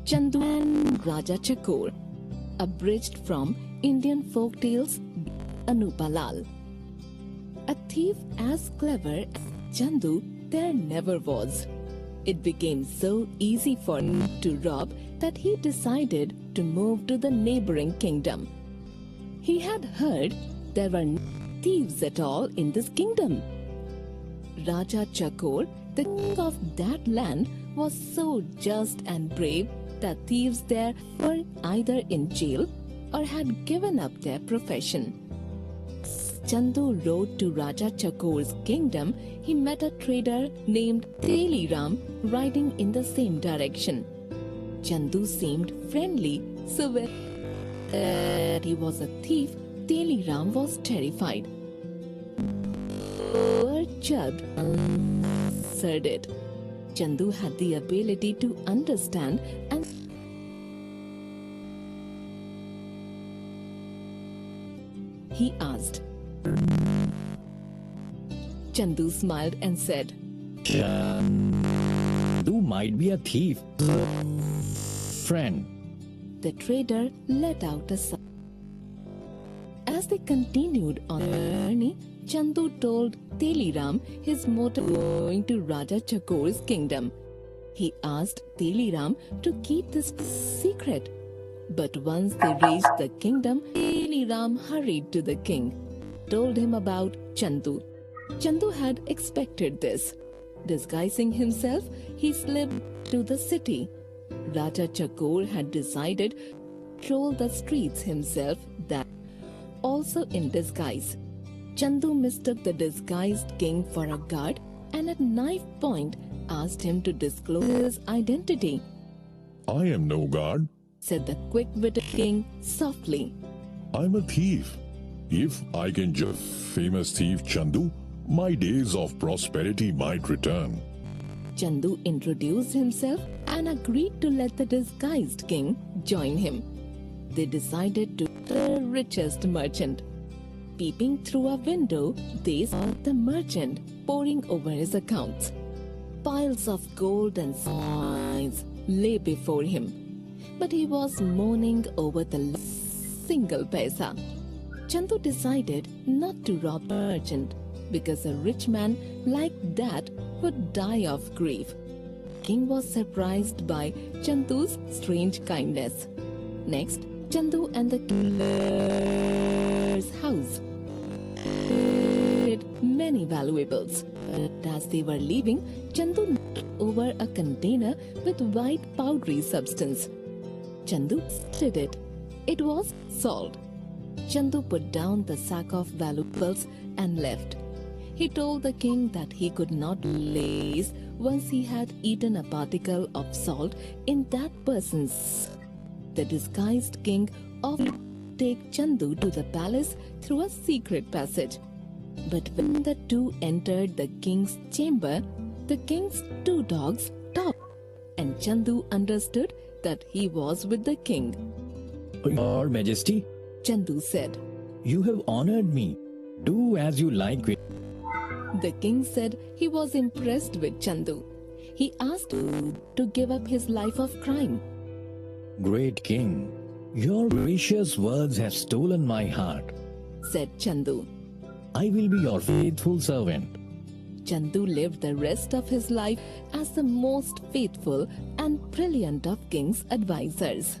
Chandu and Raja Chakor, abridged from Indian folk tales Anupalal. A thief as clever as Chandu there never was. It became so easy for him to rob that he decided to move to the neighboring kingdom. He had heard there were no thieves at all in this kingdom. Raja Chakor, the king of that land, was so just and brave that thieves there were either in jail or had given up their profession. Chandu rode to Raja Chakor's kingdom. He met a trader named Teliram riding in the same direction. Chandu seemed friendly, so when he was a thief, Teliram was terrified. Poor Chad answered it. Chandu had the ability to understand and he asked. Chandu smiled and said, Chandu might be a thief. Friend. The trader let out a sigh. As they continued on their journey, Chandu told Teliram his motive going to Raja Chakor's kingdom. He asked Teliram to keep this secret. But once they reached the kingdom, Teliram hurried to the king, told him about Chandu. Chandu had expected this. Disguising himself, he slipped to the city. Raja Chakor had decided to patrol the streets himself, that also in disguise. Chandu mistook the disguised king for a guard and at knife point asked him to disclose his identity. I am no guard, said the quick-witted king softly. I'm a thief. If I can just famous thief Chandu, my days of prosperity might return. Chandu introduced himself and agreed to let the disguised king join him. They decided to the richest merchant. Peeping through a window, they saw the merchant poring over his accounts. Piles of gold and coins lay before him, but he was mourning over the single paisa. Chandu decided not to rob the merchant because a rich man like that would die of grief. King was surprised by Chandu's strange kindness. Next, Chandu and the killer's house had many valuables. But as they were leaving, Chandu knocked over a container with white powdery substance. Chandu stirred it. It was salt. Chandu put down the sack of valuables and left. He told the king that he could not place once he had eaten a particle of salt in that person's. The disguised king offered to take Chandu to the palace through a secret passage. But when the two entered the king's chamber, the king's two dogs stopped, and Chandu understood that he was with the king. Your Majesty, Chandu said, you have honored me. Do as you like with. The king said he was impressed with Chandu. He asked him to give up his life of crime. Great king, your gracious words have stolen my heart, said Chandu. I will be your faithful servant. Chandu lived the rest of his life as the most faithful and brilliant of king's advisors.